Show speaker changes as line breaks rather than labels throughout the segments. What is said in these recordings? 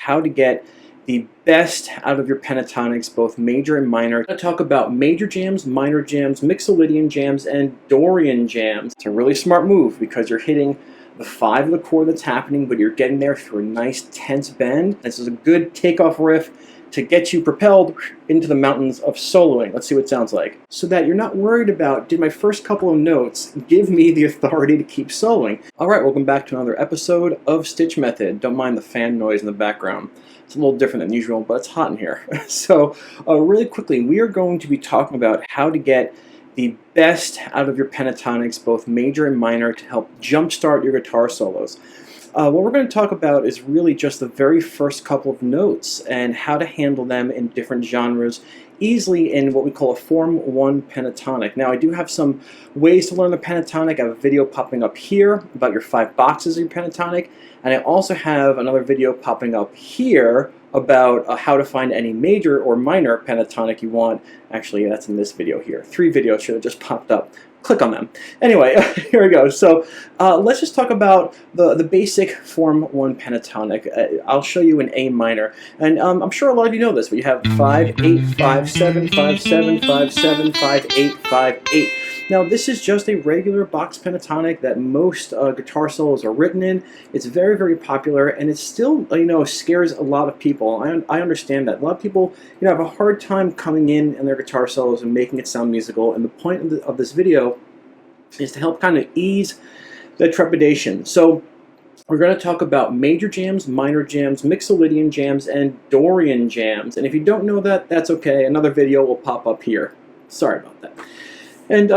how to get the best out of your pentatonics, both major and minor. I'm going to talk about major jams, minor jams, Mixolydian jams, and Dorian jams. It's a really smart move because you're hitting the 5 of the chord that's happening, but you're getting there through a nice tense bend. This is a good takeoff riff to get you propelled into the mountains of soloing. Let's see what it sounds like. So that you're not worried about, did my first couple of notes give me the authority to keep soloing? Alright, welcome back to another episode of StichMethod. Don't mind the fan noise in the background. It's a little different than usual, but it's hot in here. So really quickly, we are going to be talking about how to get the best out of your pentatonics, both major and minor, to help jumpstart your guitar solos. What we're going to talk about is really just the very first couple of notes and how to handle them in different genres easily in what we call a Form 1 pentatonic. Now, I do have some ways to learn the pentatonic. I have a video popping up here about your 5 boxes of your pentatonic, and I also have another video popping up here about how to find any major or minor pentatonic you want. Actually, that's in this video here. 3 videos should have just popped up. Click on them. Anyway, here we go. So let's just talk about the basic Form 1 pentatonic. I'll show you an A minor. And I'm sure a lot of you know this, but you have 5, 8, 5, 7, 5, 7, 5, 7, 5, 8, 5, 8. Now, this is just a regular box pentatonic that most guitar solos are written in. It's very, very popular, and it still, scares a lot of people. I understand that. A lot of people, have a hard time coming in their guitar solos and making it sound musical, and the point of this video is to help kind of ease the trepidation. So we're going to talk about major jams, minor jams, Mixolydian jams, and Dorian jams. And if you don't know that, that's okay. Another video will pop up here. Sorry about that. And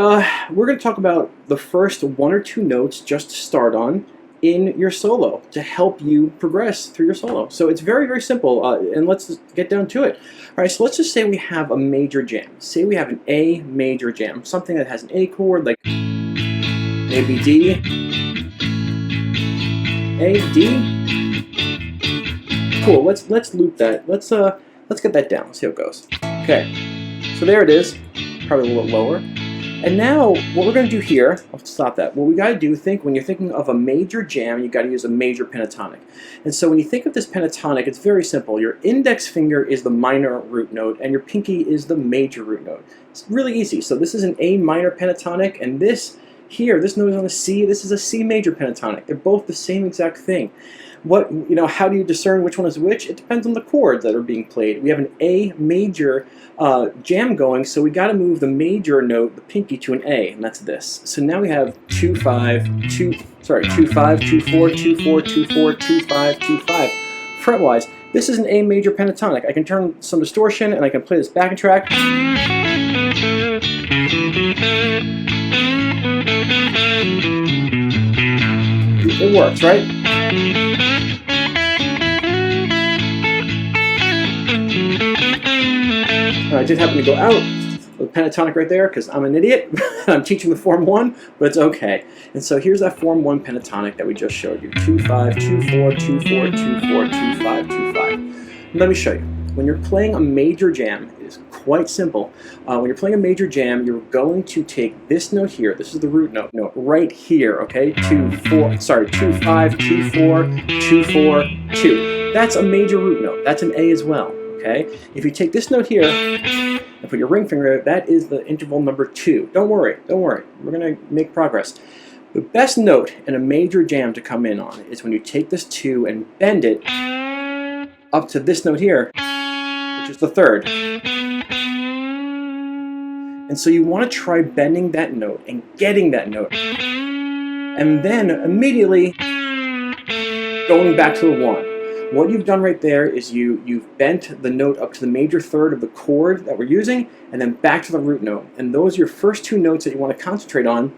we're going to talk about the first 1 or 2 notes just to start on in your solo to help you progress through your solo. So it's very, very simple, and let's get down to it. All right, so let's just say we have a major jam. Say we have an A major jam, something that has an A chord like A, B, D, A, D. Cool. Let's loop that. Let's get that down. See how it goes. Okay. So there it is. Probably a little lower. And now, what we're going to do here, I'll stop that. What we got to do, when you're thinking of a major jam, you got to use a major pentatonic. And so when you think of this pentatonic, it's very simple. Your index finger is the minor root note, and your pinky is the major root note. It's really easy. So this is an A minor pentatonic, and this note is on a C. This is a C major pentatonic. They're both the same exact thing. How do you discern which one is which? It depends on the chords that are being played. We have an A major jam going, so we got to move the major note, the pinky, to an A, and that's this. So now we have 2 5 2 5 2 4 2 4 2 4 2 5 2 5. Fretwise, this is an A major pentatonic. I can turn some distortion and I can play this backing track. It works, right? I just happened to go out with pentatonic right there because I'm an idiot. I'm teaching the Form 1, but it's okay. And so here's that Form 1 pentatonic that we just showed you. 2 5 2 4 2 4 2 4 2 5 2 5. Let me show you. When you're playing a major jam, it is quite simple. When you're playing a major jam, you're going to take this note here. This is the root note right here, okay? 2 5 2 4 2 4 2. That's a major root note. That's an A as well. Okay? If you take this note here and put your ring finger, that is the interval number 2. Don't worry. We're going to make progress. The best note in a major jam to come in on is when you take this 2 and bend it up to this note here, which is the 3rd. And so you want to try bending that note and getting that note. And then immediately going back to the 1. What you've done right there is you've bent the note up to the major 3rd of the chord that we're using, and then back to the root note. And those are your first 2 notes that you want to concentrate on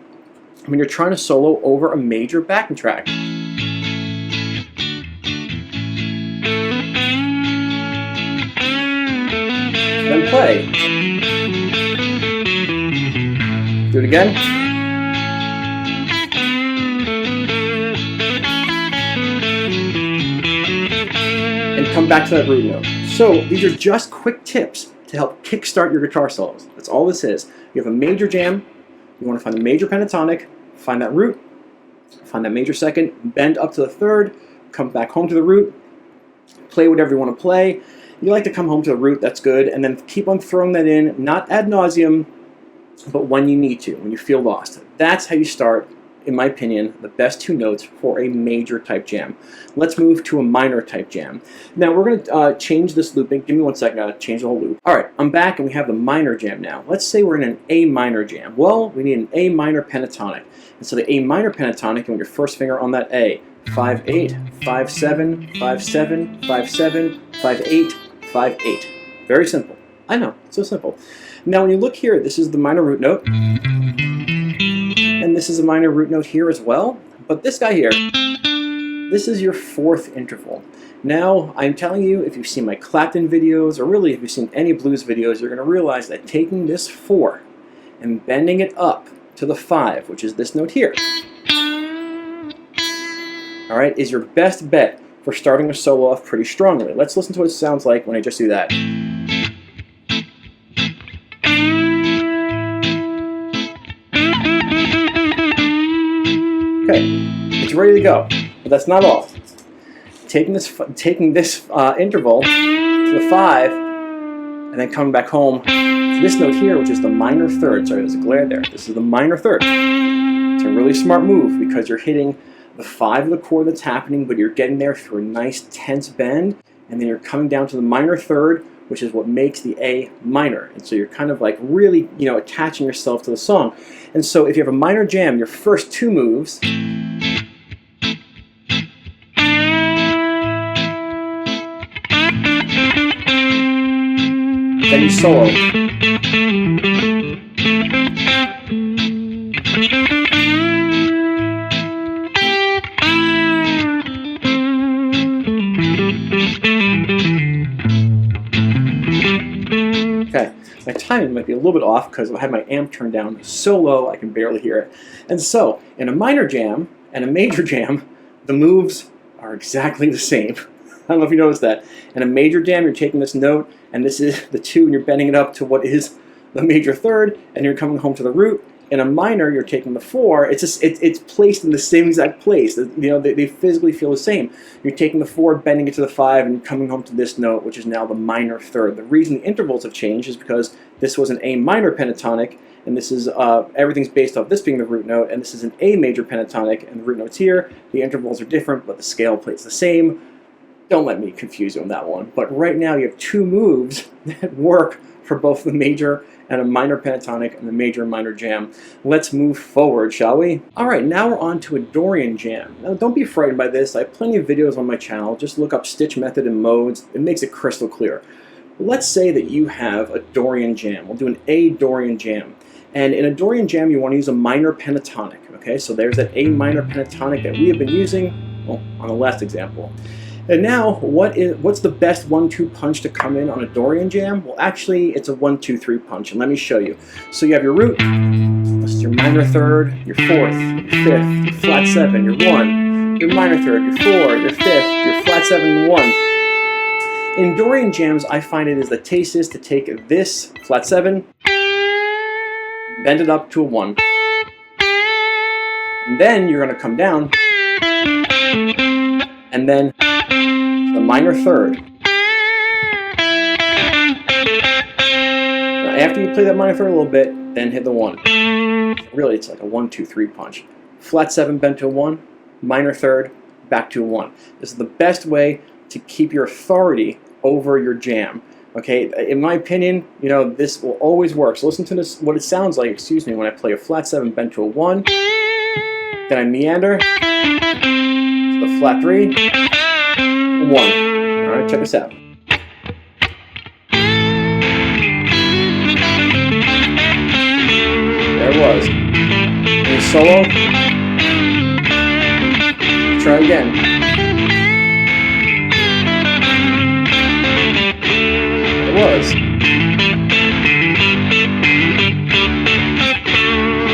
when you're trying to solo over a major backing track. Then play. Do it again. And come back to that root note. So these are just quick tips to help kickstart your guitar solos. That's all this is. You have a major jam, you want to find a major pentatonic, find that root, find that major second, bend up to the 3rd, come back home to the root, Play whatever you want to play. You like to come home to the root, that's good, and then keep on throwing that in, not ad nauseum, but when you need to, when you feel lost. That's how you start, in my opinion, the best two notes for a major type jam. Let's move to a minor type jam. Now we're going to change this looping. Give me 1 second, I'll change the whole loop. All right, I'm back and we have the minor jam now. Let's say we're in an A minor jam. Well, we need an A minor pentatonic. And so the A minor pentatonic, and with your first finger on that A, 5-8, 5-7, 5-7, 5-7, 5-8, 5-8. Very simple. I know, it's so simple. Now when you look here, this is the minor root note. And this is a minor root note here as well. But this guy here, this is your fourth interval. Now, I'm telling you, if you've seen my Clapton videos, or really if you've seen any blues videos, you're going to realize that taking this 4 and bending it up to the 5, which is this note here, all right, is your best bet for starting a solo off pretty strongly. Let's listen to what it sounds like when I just do that. Okay, it's ready to go, but that's not all. Taking this interval to the 5, and then coming back home to this note here, which is the minor third. Sorry, there's a glare there. This is the minor third. It's a really smart move because you're hitting the 5 of the chord that's happening, but you're getting there through a nice tense bend, and then you're coming down to the minor third, which is what makes the A minor. And so you're kind of like really, attaching yourself to the song. And so if you have a minor jam, your first 2 moves, then you solo. Okay, my timing might be a little bit off because I had my amp turned down so low I can barely hear it. And so, in a minor jam and a major jam, the moves are exactly the same. I don't know if you noticed that. In a major jam, you're taking this note, and this is the 2, and you're bending it up to what is the major third, and you're coming home to the root. In a minor, you're taking the 4. It's placed in the same exact place. They physically feel the same. You're taking the 4, bending it to the 5, and coming home to this note, which is now the minor third. The reason the intervals have changed is because this was an A minor pentatonic, and this is everything's based off this being the root note, and this is an A major pentatonic, and the root note's here. The intervals are different, but the scale plays the same. Don't let me confuse you on that one. But right now, you have 2 moves that work for both the major and a minor pentatonic and the major and minor jam. Let's move forward, shall we? All right, now we're on to a Dorian jam. Now, don't be frightened by this. I have plenty of videos on my channel. Just look up StichMethod and modes. It makes it crystal clear. Let's say that you have a Dorian jam. We'll do an A Dorian jam. And in a Dorian jam, you want to use a minor pentatonic. Okay, so there's that A minor pentatonic that we have been using on the last example. And now, what's the best 1-2 punch to come in on a Dorian jam? Well, actually, it's a 1-2-3 punch, and let me show you. So you have your root, this is your minor third, your 4th, your 5th, your flat 7, your 1, your minor third, your 4, your 5th, your flat 7, and 1. In Dorian jams, I find it is the taste is to take this flat 7, bend it up to a 1, and then you're going to come down, and then the minor third. Now after you play that minor third a little bit, then hit the 1. Really, it's like a 1-2-3 punch. Flat 7 bent to a 1, minor third, back to a 1. This is the best way to keep your authority over your jam. Okay, in my opinion, this will always work. So listen to this, what it sounds like, when I play a flat 7 bent to a 1, then I meander, the flat 3, 1. Alright, check this out. There it was. And solo. Try again. There it was.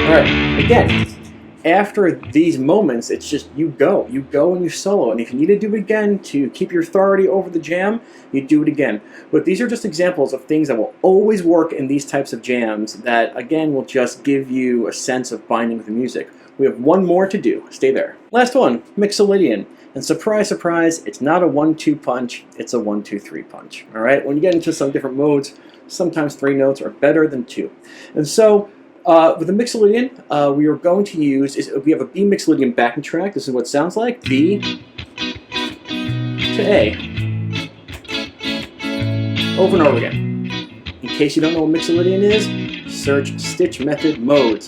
Alright, again. After these moments, it's just you go and you solo. And if you need to do it again to keep your authority over the jam, you do it again. But these are just examples of things that will always work in these types of jams that, again, will just give you a sense of binding with the music. We have one more to do. Stay there. Last one, Mixolydian. And surprise, surprise, it's not a 1-2 punch, it's a 1-2-3 punch. All right, when you get into some different modes, sometimes 3 notes are better than 2. And so with the Mixolydian, we are going to use, we have a B Mixolydian backing track. This is what it sounds like, B to A. Over and over again. In case you don't know what Mixolydian is, search StichMethod modes.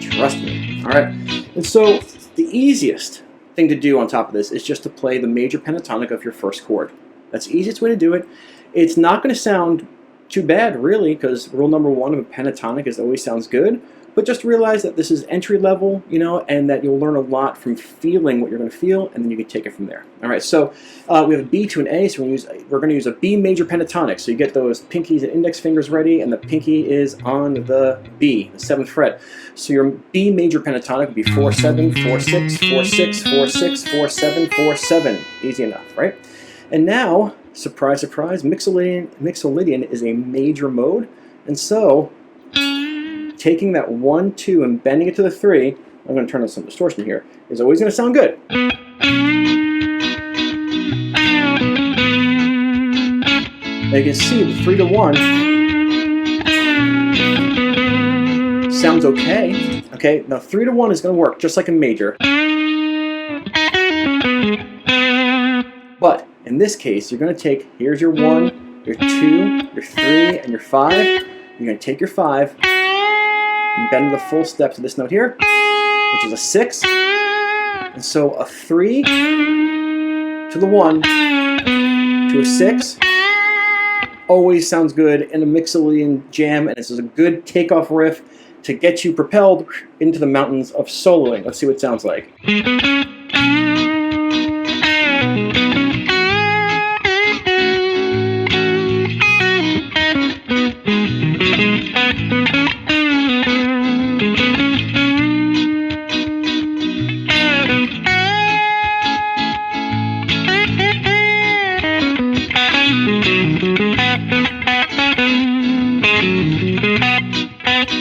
Trust me. All right, and so the easiest thing to do on top of this is just to play the major pentatonic of your first chord. That's the easiest way to do it. It's not going to sound too bad, really, because rule number 1 of a pentatonic is it always sounds good. But just realize that this is entry level, you know, and that you'll learn a lot from feeling what you're going to feel, and then you can take it from there. All right, so we have a B to an A, so we're going to use a B major pentatonic. So you get those pinkies and index fingers ready, and the pinky is on the B, the 7th fret. So your B major pentatonic would be 4-7, 4-6, 4-6, 4-6, 4-7, 4-7. Easy enough, right? And now, surprise, surprise, Mixolydian is a major mode, and so taking that 1-2 and bending it to the 3, I'm going to turn on some distortion here, is always going to sound good. Now you can see the 3 to 1 sounds okay. Okay, now 3 to 1 is going to work just like a major. But in this case, you're going to take, here's your 1, your 2, your 3, and your 5. You're going to take your 5, and bend the full step to this note here, which is a 6. And so a 3 to the 1 to a 6 always sounds good in a Mixolydian jam, and this is a good takeoff riff to get you propelled into the mountains of soloing. Let's see what it sounds like.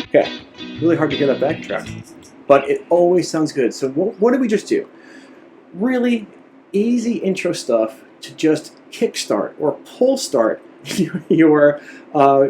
Okay, really hard to get that backtrack, but it always sounds good. So what did we just do? Really easy intro stuff to just kickstart or pull start your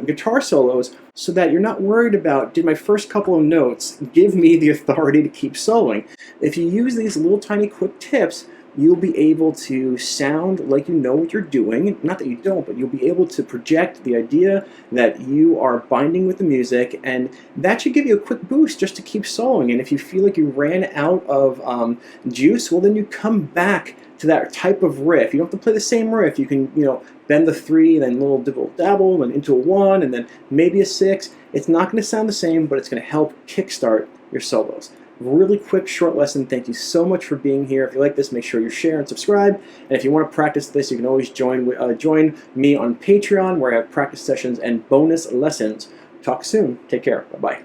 guitar solos so that you're not worried about, did my first couple of notes give me the authority to keep soloing? If you use these little tiny quick tips, you'll be able to sound like you know what you're doing. Not that you don't, but you'll be able to project the idea that you are binding with the music, and that should give you a quick boost just to keep soloing. And if you feel like you ran out of juice, well, then you come back to that type of riff. You don't have to play the same riff. You can, you know, bend the 3, then a little dibble dabble, and into a 1, and then maybe a 6. It's not going to sound the same, but it's going to help kickstart your solos. Really quick, short lesson. Thank you so much for being here. If you like this, make sure you share and subscribe. And if you want to practice this, you can always join me on Patreon, where I have practice sessions and bonus lessons. Talk soon. Take care. Bye-bye.